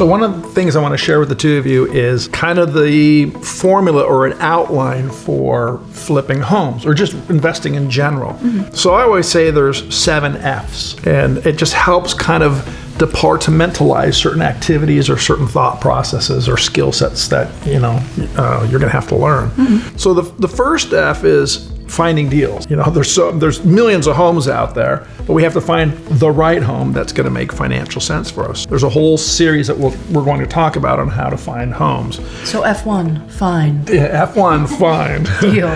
So one of the things I want to share with the two of you is kind of the formula or an outline for flipping homes or just investing in general. So I always say there's 7 F's, and it just helps kind of departmentalize certain activities or certain thought processes or skill sets that you're going to have to learn. So the first F is finding deals. There's millions of homes out there, but we have to find the right home that's going to make financial sense for us. There's a whole series that we're going to talk about on how to find homes. So F1, find. Yeah, F1, find. Deal.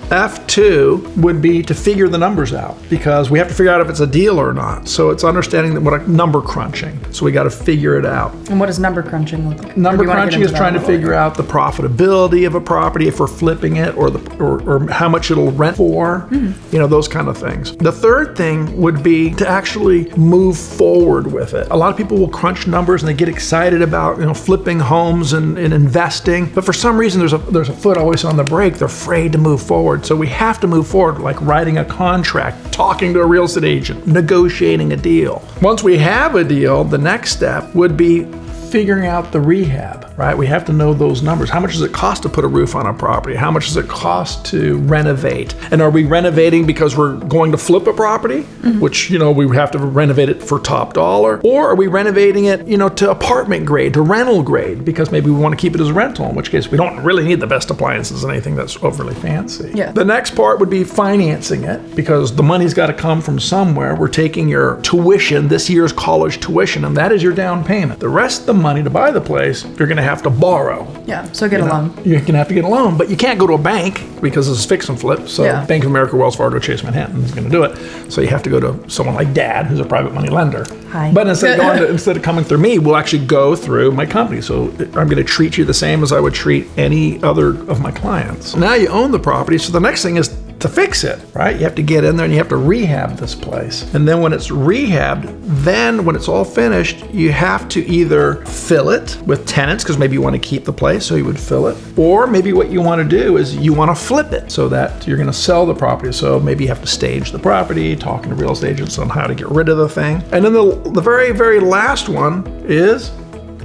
F2 would be to figure the numbers out, because we have to figure out if it's a deal or not. So it's understanding what a number crunching. So we got to figure it out. And what does number crunching look like? Number crunching is trying to figure out the profitability of a property, if we're flipping it, or how much it'll rent for, those kind of things. The third thing would be to actually move forward with it. A lot of people will crunch numbers and they get excited about flipping homes and investing, but for some reason there's a foot always on the brake. They're afraid to move forward. So we have to move forward, like writing a contract, talking to a real estate agent, negotiating a deal. Once we have a deal, the next step would be figuring out the rehab, right? We have to know those numbers. How much does it cost to put a roof on a property? How much does it cost to renovate? And are we renovating because we're going to flip a property, which, we have to renovate it for top dollar? Or are we renovating it, to apartment grade, to rental grade, because maybe we want to keep it as a rental, in which case we don't really need the best appliances and anything that's overly fancy. Yeah. The next part would be financing it, because the money's got to come from somewhere. We're taking your tuition, this year's college tuition, and that is your down payment. The rest of the money to buy the place, you're going to have to borrow. Yeah, so get a loan. You're going to have to get a loan, but you can't go to a bank because this is fix and flip. So Bank of America, Wells Fargo, Chase Manhattan is going to do it. So you have to go to someone like Dad, who's a private money lender. Hi. But instead of coming through me, we'll actually go through my company. So I'm going to treat you the same as I would treat any other of my clients. Now you own the property. So the next thing is to fix it, right? You have to get in there and you have to rehab this place. And then when it's rehabbed, then when it's all finished, you have to either fill it with tenants, because maybe you want to keep the place, so you would fill it. Or maybe what you want to do is you want to flip it so that you're going to sell the property. So maybe you have to stage the property, talking to real estate agents on how to get rid of the thing. And then the very, very last one is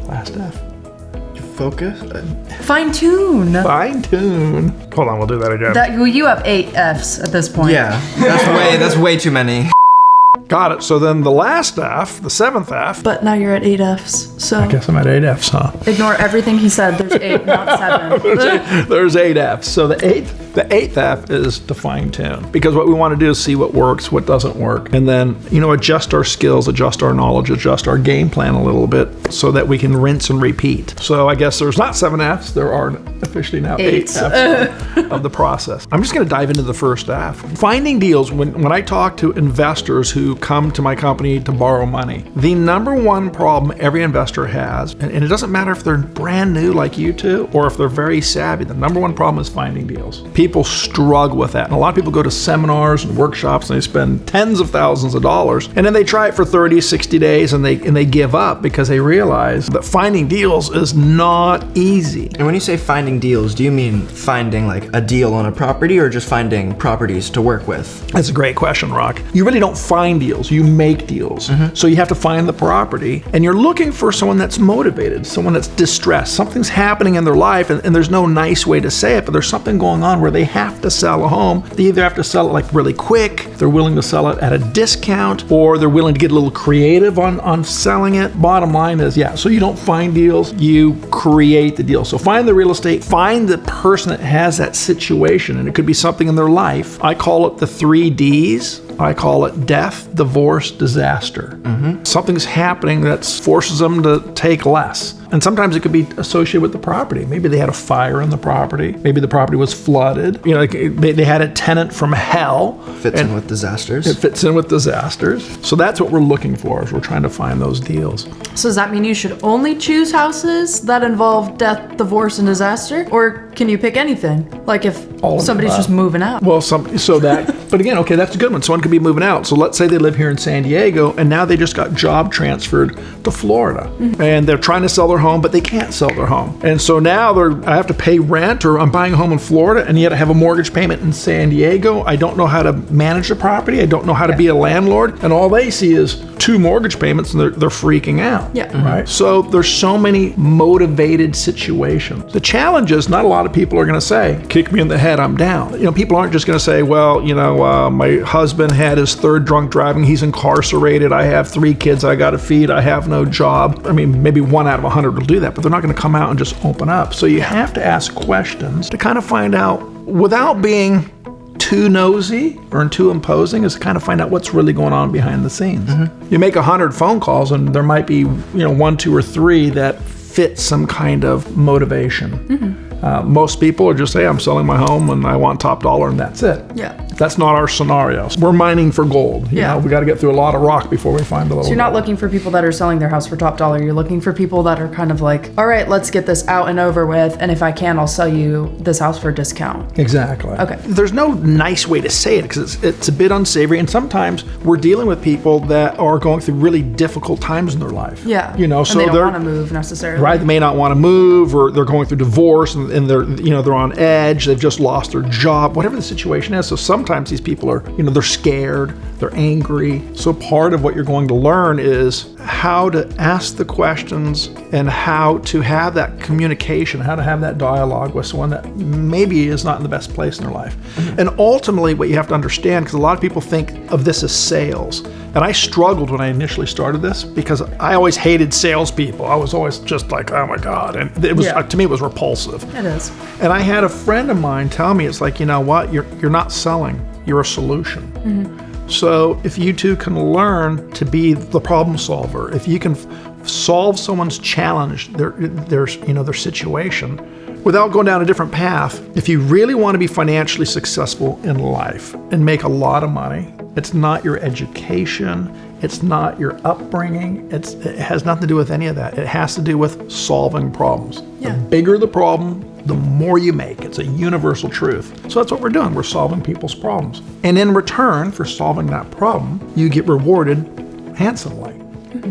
last F. Focus. Fine tune. Fine tune. Hold on, we'll do that again. You have 8 F's at this point. Yeah, that's way too many. Got it. So then the last F, the 7th F. But now you're at 8 F's. So I guess I'm at 8 F's, huh? Ignore everything he said. There's 8, not 7. There's 8 F's. So the eighth F is to fine tune, because what we want to do is see what works, what doesn't work, and then adjust our skills, adjust our knowledge, adjust our game plan a little bit so that we can rinse and repeat. So I guess there's not 7 F's. There are officially now 8 F's of the process. I'm just going to dive into the first F. Finding deals. When I talk to investors who come to my company to borrow money, the number one problem every investor has, and it doesn't matter if they're brand new like you two or if they're very savvy, the number one problem is finding deals. People struggle with that. And a lot of people go to seminars and workshops and they spend tens of thousands of dollars, and then they try it for 30, 60 days and they give up because they realize that finding deals is not easy. And when you say finding deals, do you mean finding like a deal on a property or just finding properties to work with? That's a great question, Rock. You really don't find deals, you make deals. So you have to find the property, and you're looking for someone that's motivated, someone that's distressed. Something's happening in their life, and there's no nice way to say it, but there's something going on where they have to sell a home. They either have to sell it like really quick, they're willing to sell it at a discount, or they're willing to get a little creative on selling it. Bottom line is, so you don't find deals, you create the deal. So find the real estate, find the person that has that situation, and it could be something in their life. I call it the 3 Ds. I call it death, divorce, disaster. Something's happening that forces them to take less. And sometimes it could be associated with the property. Maybe they had a fire in the property. Maybe the property was flooded. They had a tenant from hell. Fits in with disasters. It fits in with disasters. So that's what we're looking for, is we're trying to find those deals. So does that mean you should only choose houses that involve death, divorce, and disaster? Or can you pick anything? Like if somebody's just moving out? Well, but But again, okay, that's a good one. Someone could be moving out. So let's say they live here in San Diego and now they just got job transferred to Florida. And they're trying to sell their home, but they can't sell their home. And so now I have to pay rent, or I'm buying a home in Florida and yet I have a mortgage payment in San Diego. I don't know how to manage the property. I don't know how to be a landlord. And all they see is 2 mortgage payments and they're freaking out. Yeah. Right. So there's so many motivated situations. The challenge is not a lot of people are going to say, kick me in the head, I'm down. You know, people aren't just going to say, well, you know, my husband had his 3rd drunk driving. He's incarcerated. I have 3 kids I got to feed. I have no job. I mean, maybe 1 out of 100 will do that, but they're not going to come out and just open up. So you have to ask questions to kind of find out, without being too nosy or too imposing, is to kind of find out what's really going on behind the scenes. You make 100 phone calls and there might be, you know, 1, 2, or 3 that fit some kind of motivation. Most people are just, hey, I'm selling my home and I want top dollar, and that's it. Yeah. That's not our scenario. We're mining for gold. You know, we got to get through a lot of rock before we find a little. So you're not looking for people that are selling their house for top dollar. You're looking for people that are kind of like, all right, let's get this out and over with. And if I can, I'll sell you this house for a discount. Exactly. Okay. There's no nice way to say it because it's a bit unsavory. And sometimes we're dealing with people that are going through really difficult times in their life. Yeah. You know, and so they don't want to move necessarily. Right. They may not want to move, or they're going through divorce and they're, you know, they're on edge. They've just lost their job, whatever the situation is. So sometimes these people are, you know, they're scared, they're angry. So part of what you're going to learn is how to ask the questions and how to have that communication, how to have that dialogue with someone that maybe is not in the best place in their life. And ultimately what you have to understand, because a lot of people think of this as sales. And I struggled when I initially started this because I always hated salespeople. I was always just like, oh my God. And it was, to me, it was repulsive. It is. And I had a friend of mine tell me, it's like, you know what, you're not selling, you're a solution. So if you two can learn to be the problem solver, if you can solve someone's challenge, their situation, without going down a different path, if you really want to be financially successful in life and make a lot of money, it's not your education, it's not your upbringing, it has nothing to do with any of that. It has to do with solving problems. The bigger the problem, the more you make. It's a universal truth. So that's what we're doing. We're solving people's problems. And in return for solving that problem, you get rewarded handsomely.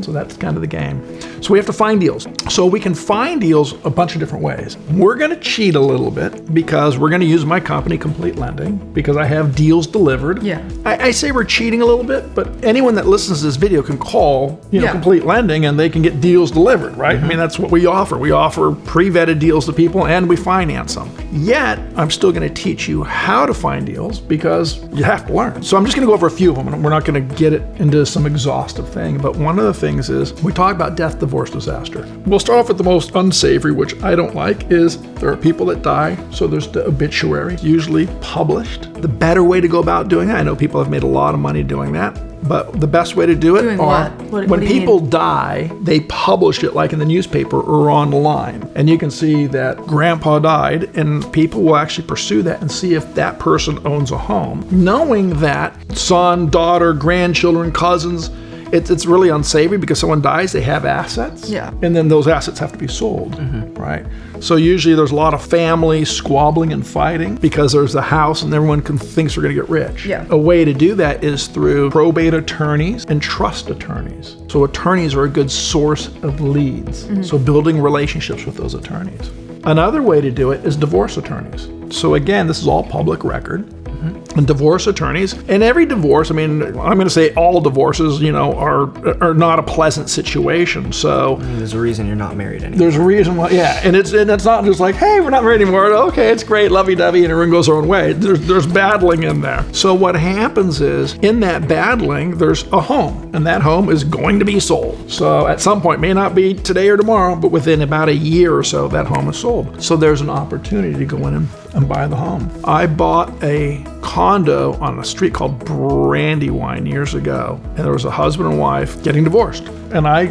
So that's kind of the game. So we have to find deals. So we can find deals a bunch of different ways. We're going to cheat a little bit because we're going to use my company, Complete Lending, because I have deals delivered. Yeah. I say we're cheating a little bit, but anyone that listens to this video can call, Complete Lending, and they can get deals delivered, right? I mean, that's what we offer. We offer pre-vetted deals to people and we finance them. Yet, I'm still going to teach you how to find deals because you have to learn. So I'm just going to go over a few of them, and we're not going to get it into some exhaustive thing, but one of the things is we talk about death, divorce, disaster. We'll start off with the most unsavory, which I don't like, is there are people that die, so there's the obituary, usually published. The better way to go about doing that, I know people have made a lot of money doing that, but the best way to do it when people die, they publish it like in the newspaper or online. And you can see that grandpa died, and people will actually pursue that and see if that person owns a home. Knowing that son, daughter, grandchildren, cousins, it's really unsavory because someone dies, they have assets. Yeah. And then those assets have to be sold, right? So usually there's a lot of family squabbling and fighting because there's the house and everyone thinks they're going to get rich. Yeah. A way to do that is through probate attorneys and trust attorneys. So attorneys are a good source of leads. So building relationships with those attorneys. Another way to do it is divorce attorneys. So again, this is all public record. And divorce attorneys, and every divorce, I mean, I'm going to say all divorces, are not a pleasant situation. So there's a reason you're not married anymore. There's a reason why, and it's not just like, hey, we're not married anymore. Okay, it's great, lovey-dovey, and everyone goes their own way. There's battling in there. So what happens is, in that battling, there's a home, and that home is going to be sold. So at some point, may not be today or tomorrow, but within about a year or so, that home is sold. So there's an opportunity to go in and buy the home. I bought a condo on a street called Brandywine years ago, and there was a husband and wife getting divorced. And I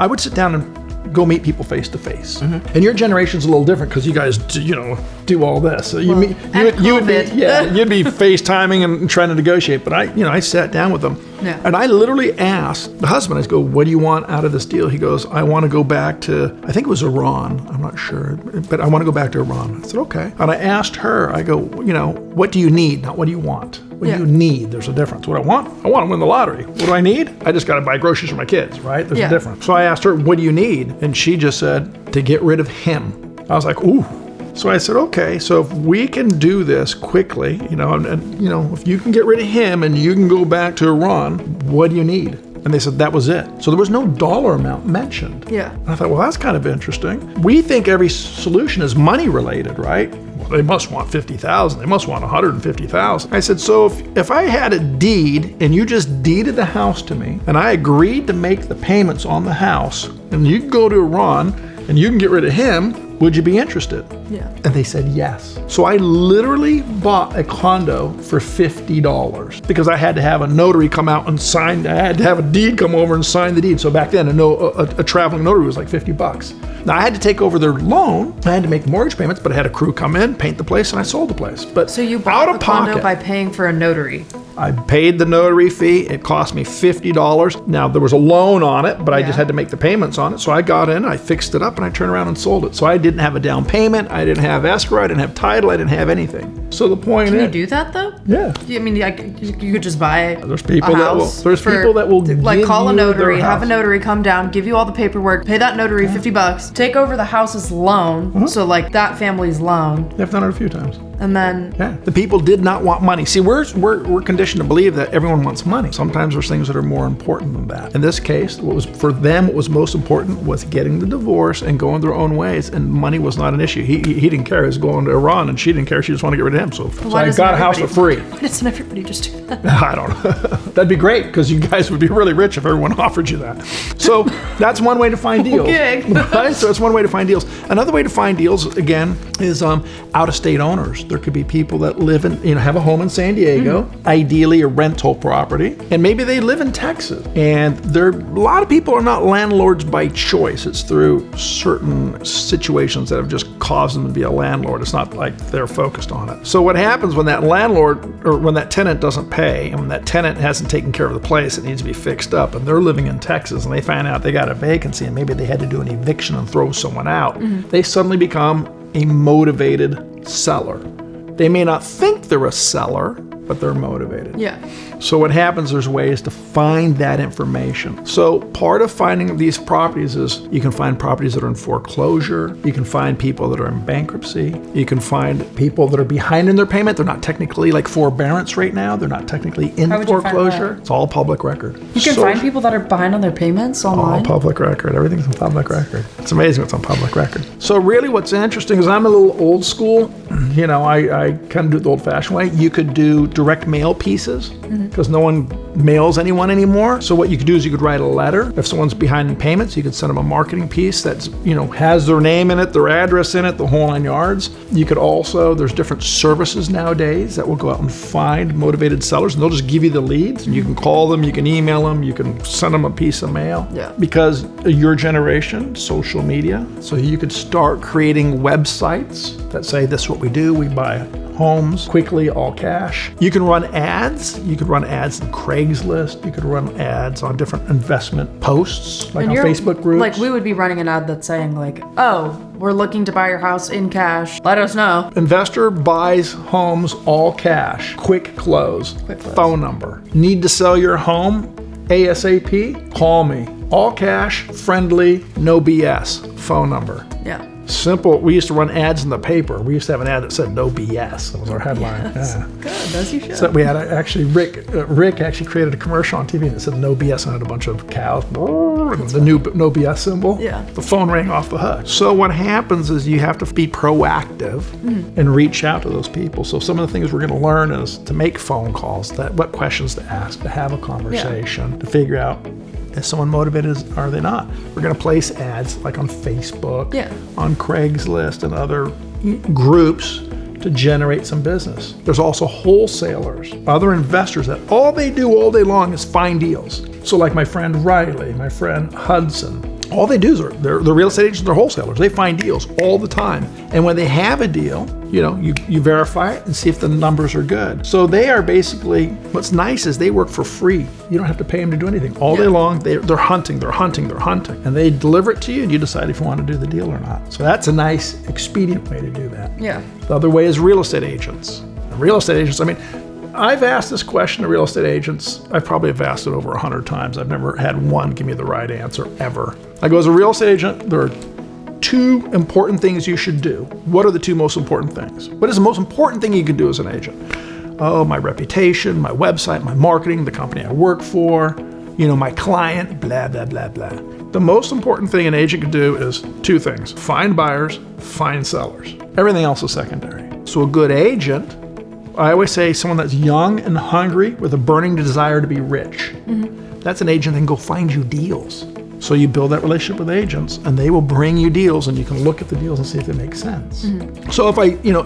would sit down and go meet people face to face. And your generation's a little different because you guys do all this. So you'd be FaceTiming and trying to negotiate. But I sat down with them. Yeah. And I literally asked the husband, I go, what do you want out of this deal? He goes, I want to go back to, I think it was Iran. I'm not sure, but I want to go back to Iran. I said, okay. And I asked her, I go, what do you need? Not what do you want? What do you need? There's a difference. What I want to win the lottery. What do I need? I just got to buy groceries for my kids, right? There's a difference. So I asked her, what do you need? And she just said, to get rid of him. I was like, ooh. So I said, okay, so if we can do this quickly, if you can get rid of him and you can go back to Iran, what do you need? And they said that was it. So there was no dollar amount mentioned. Yeah. And I thought, well, that's kind of interesting. We think every solution is money related, right? Well, they must want 50,000. They must want 150,000. I said, so if I had a deed and you just deeded the house to me and I agreed to make the payments on the house and you can go to Iran and you can get rid of him, would you be interested? Yeah. And they said yes. So I literally bought a condo for $50 because I had to have a notary come out and sign. I had to have a deed come over and sign the deed. So back then, a traveling notary was like $50. Now I had to take over their loan. I had to make mortgage payments, but I had a crew come in, paint the place, and I sold the place. But so you bought a condo by paying for a notary? I paid the notary fee. It cost me $50. Now, there was a loan on it, but I just had to make the payments on it. So I got in, I fixed it up, and I turned around and sold it. So I didn't have a down payment. I didn't have escrow. I didn't have title. I didn't have anything. So the point is... Can you do that, though? Yeah. I mean, you could just buy There's people that will like call a notary, give have a notary come down, give you all the paperwork, pay that notary $50, take over the house's loan, so like that family's loan. I've done it a few times. And then the people did not want money. See, we're conditioned to believe that everyone wants money. Sometimes there's things that are more important than that. In this case, what was most important was getting the divorce and going their own ways, and money was not an issue. He didn't care. He was going to Iran, and she didn't care. She just wanted to get rid of him. So I got a house for free. Why doesn't everybody just do that? I don't know. That'd be great because you guys would be really rich if everyone offered you that. So that's one way to find deals. Okay. Right? So that's one way to find deals. Another way to find deals, again, is out-of-state owners. There could be people that live in, have a home in San Diego, ideally a rental property, and maybe they live in Texas. And a lot of people are not landlords by choice. It's through certain situations that have just caused them to be a landlord. It's not like they're focused on it. So what happens when that landlord or when that tenant doesn't pay and when that tenant hasn't taken care of the place, it needs to be fixed up, and they're living in Texas and they find out they got a vacancy and maybe they had to do an eviction and throw someone out, they suddenly become a motivated seller. They may not think they're a seller, but they're motivated. Yeah. So what happens, there's ways to find that information. So part of finding these properties is you can find properties that are in foreclosure. You can find people that are in bankruptcy. You can find people that are behind in their payment. They're not technically like forbearance right now. They're not technically in foreclosure. It's all public record. You can find people that are behind on their payments online? All public record. Everything's on public record. It's amazing what's on public record. So really what's interesting is I'm a little old school. I kind of do it the old-fashioned way. You could do direct mail pieces because no one mails anyone anymore. So what you could do is you could write a letter. If someone's behind in payments, you could send them a marketing piece that's, has their name in it, their address in it, the whole 9 yards. You could also, there's different services nowadays that will go out and find motivated sellers, and they'll just give you the leads, and you can call them, you can email them, you can send them a piece of mail. Yeah. Because your generation, social media, so you could start creating websites that say this is what we do. We buy homes quickly, all cash. You can run ads. You could run ads in Craigslist. You could run ads on different investment posts, like on Facebook groups. Like we would be running an ad that's saying like, oh, we're looking to buy your house in cash. Let us know. Investor buys homes all cash. Quick close. Phone number. Need to sell your home ASAP? Call me. All cash, friendly, no BS. Phone number. Yeah. Simple. We used to run ads in the paper. We used to have an ad that said "No BS." That was our headline. Yeah. Good. As you should. So we had Rick actually created a commercial on TV that said "No BS" and had a bunch of cows. The new "No BS" symbol. Yeah. The phone rang off the hook. So what happens is you have to be proactive and reach out to those people. So some of the things we're going to learn is to make phone calls, what questions to ask, to have a conversation, to figure out. Is someone motivated? Are they not? We're going to place ads like on Facebook, on Craigslist, and other groups to generate some business. There's also wholesalers, other investors that all they do all day long is find deals. So like my friend Riley, my friend Hudson, all they do is they're real estate agents, they're wholesalers. They find deals all the time. And when they have a deal, you verify it and see if the numbers are good. So they are basically, what's nice is they work for free. You don't have to pay them to do anything. All day long, they're hunting. And they deliver it to you and you decide if you want to do the deal or not. So that's a nice, expedient way to do that. Yeah. The other way is real estate agents. And real estate agents, I've asked this question to real estate agents. I probably have asked it over 100 times. I've never had one give me the right answer ever. I go, as a real estate agent, there are 2 important things you should do. What are the 2 most important things? What is the most important thing you can do as an agent? Oh, my reputation, my website, my marketing, the company I work for, my client, blah, blah, blah, blah. The most important thing an agent can do is 2 things: find buyers, find sellers. Everything else is secondary. So a good agent, I always say, someone that's young and hungry with a burning desire to be rich. That's an agent that can go find you deals. So you build that relationship with agents, and they will bring you deals, and you can look at the deals and see if they make sense. So if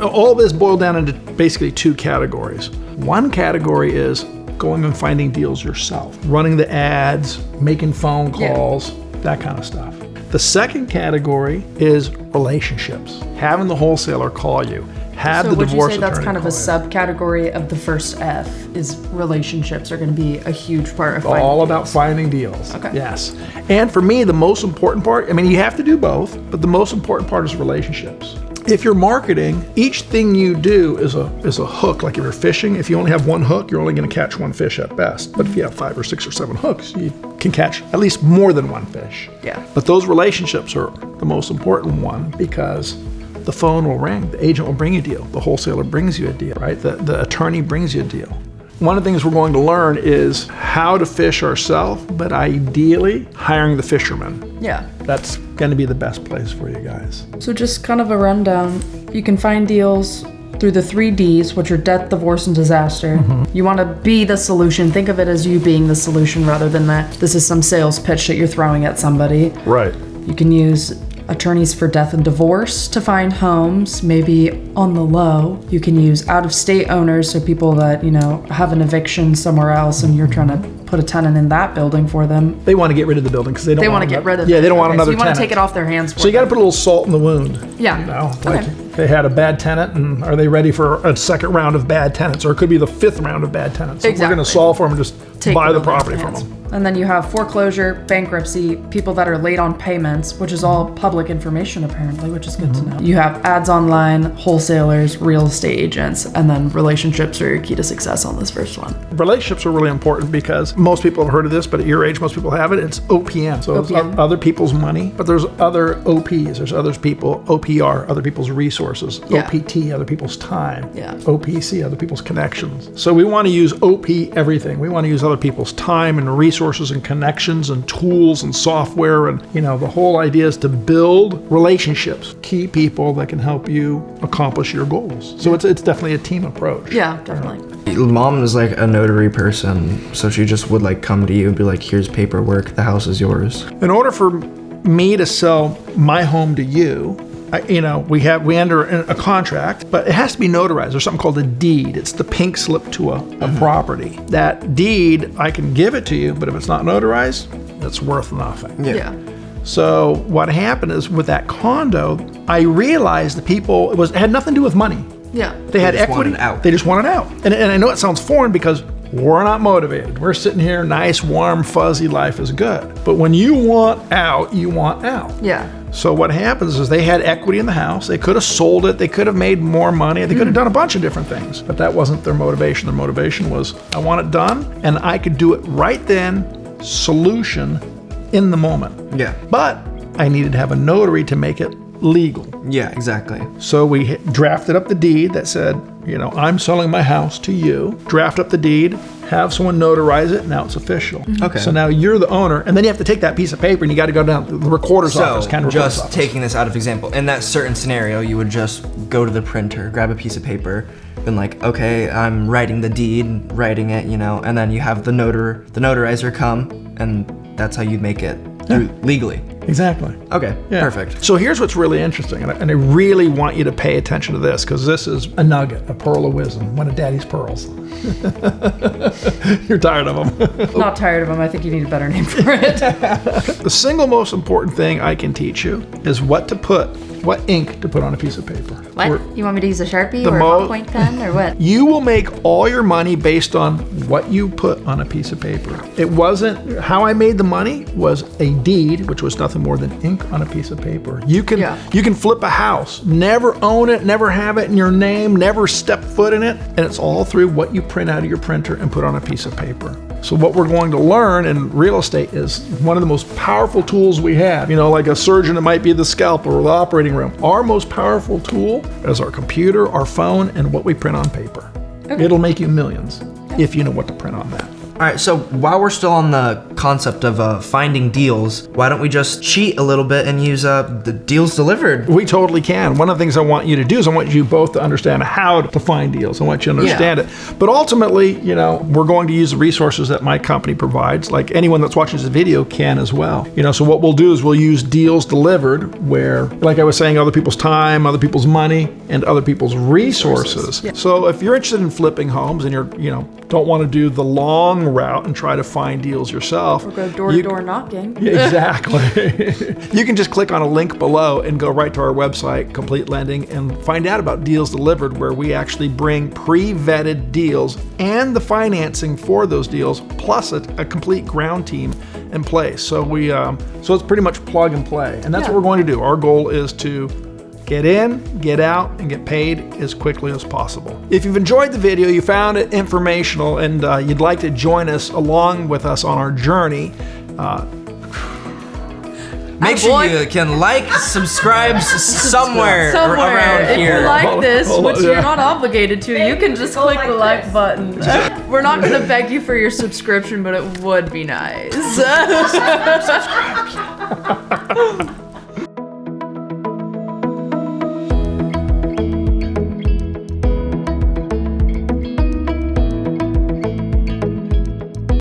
all this boiled down into basically 2 categories. One category is going and finding deals yourself, running the ads, making phone calls, that kind of stuff. The second category is relationships, having the wholesaler call you. Have the divorce attorney. So would you say that's kind of a subcategory of the first F, is relationships are going to be a huge part of finding all deals. About finding deals. Okay. Yes. And for me, the most important part, you have to do both, but the most important part is relationships. If you're marketing, each thing you do is a hook. Like if you're fishing, if you only have one hook, you're only going to catch one fish at best. But if you have 5 or 6 or 7 hooks, you can catch at least more than one fish. Yeah. But those relationships are the most important one, because the phone will ring, the agent will bring you a deal, the wholesaler brings you a deal, right? The attorney brings you a deal. One of the things we're going to learn is how to fish ourselves, but ideally hiring the fisherman. Yeah. That's going to be the best place for you guys. So just kind of a rundown. You can find deals through the 3 Ds, which are death, divorce, and disaster. You want to be the solution. Think of it as you being the solution rather than that this is some sales pitch that you're throwing at somebody. Right. You can use attorneys for death and divorce to find homes, maybe on the low. You can use out-of-state owners, so people that, have an eviction somewhere else and you're trying to put a tenant in that building for them. They want to get rid of the building because they want to get rid of it. Yeah, they don't want another so you want tenant. to take it off their hands. So you got to put a little salt in the wound. Yeah. Like they had a bad tenant, and are they ready for a second round of bad tenants? Or it could be the 5th round of bad tenants. So we're going to solve for them and just buy the property from them. And then you have foreclosure, bankruptcy, people that are late on payments, which is all public information apparently, which is good to know. You have ads online, wholesalers, real estate agents, and then relationships are your key to success on this first one. Relationships are really important because most people have heard of this, but at your age, most people have it. It's OPM. So it's other people's money, but there's other OPs. There's other people, OPR, other people's resources, OPT, other people's time, OPC, other people's connections. So we want to use OP everything. We want to use other people's time and resources and connections and tools and software, and the whole idea is to build relationships, key people that can help you accomplish your goals. So it's definitely a team approach. Yeah, definitely. Mom is like a notary person, so she just would like come to you and be like, here's paperwork, the house is yours. In order for me to sell my home to you, we enter a contract, but it has to be notarized. There's something called a deed. It's the pink slip to a property. That deed, I can give it to you, but if it's not notarized, it's worth nothing. Yeah. So what happened is with that condo, I realized the people, it had nothing to do with money. Yeah. They had equity. They just wanted out. And I know it sounds foreign because we're not motivated. We're sitting here, nice, warm, fuzzy, life is good. But when you want out, you want out. Yeah. So what happens is they had equity in the house. They could have sold it. They could have made more money. They could have done a bunch of different things. But that wasn't their motivation. Their motivation was, I want it done, and I could do it right then, solution, in the moment. Yeah. But I needed to have a notary to make it legal. Yeah, exactly. So we drafted up the deed that said, I'm selling my house to you. Draft up the deed, have someone notarize it, now it's official. Okay. So now you're the owner, and then you have to take that piece of paper and you got to go down to the recorder's office. So just taking this out of example, in that certain scenario, you would just go to the printer, grab a piece of paper, and like, okay, I'm writing the deed, writing it, and then you have the notarizer come, and that's how you make it through legally. Exactly. Okay, perfect. So here's what's really interesting, and I really want you to pay attention to this, because this is a nugget, a pearl of wisdom, one of Daddy's pearls. You're tired of them. Not tired of them. I think you need a better name for it. The single most important thing I can teach you is what to put what ink to put on a piece of paper. What? We're- You want me to use a Sharpie The or a mo- ballpoint pen or what? You will make all your money based on what you put on a piece of paper. It wasn't how I made the money was a deed, which was nothing more than ink on a piece of paper. You can flip a house, never own it, never have it in your name, never step foot in it, and it's all through what you print out of your printer and put on a piece of paper. So what we're going to learn in real estate is one of the most powerful tools we have. You know, like a surgeon, it might be the scalpel or the operating room. Our most powerful tool is our computer, our phone, and what we print on paper. Okay. It'll make you millions if you know what to print on that. All right, so while we're still on the concept of finding deals, why don't we just cheat a little bit and use the deals delivered? We totally can. One of the things I want you to do is I want you both to understand how to find deals. I want you to understand it. But ultimately, you know, we're going to use the resources that my company provides, like anyone that's watching this video can as well. You know, so what we'll do is we'll use deals delivered where, like I was saying, other people's time, other people's money, and other people's resources. Yeah. So if you're interested in flipping homes and you're, you know, don't want to do the long route and try to find deals yourself. Or go door-to-door knocking. Yeah, exactly. You can just click on a link below and go right to our website, Complete Lending, and find out about Deals Delivered, where we actually bring pre-vetted deals and the financing for those deals, plus a complete ground team in place. So so it's pretty much plug and play. And that's what we're going to do. Our goal is to get in, get out, and get paid as quickly as possible. If you've enjoyed the video, you found it informational, and you'd like to join us along with us on our journey, make sure you can like, subscribe somewhere around If here. you like this, which you're not obligated to, you can just click the like button. We're not going to beg you for your subscription, but it would be nice.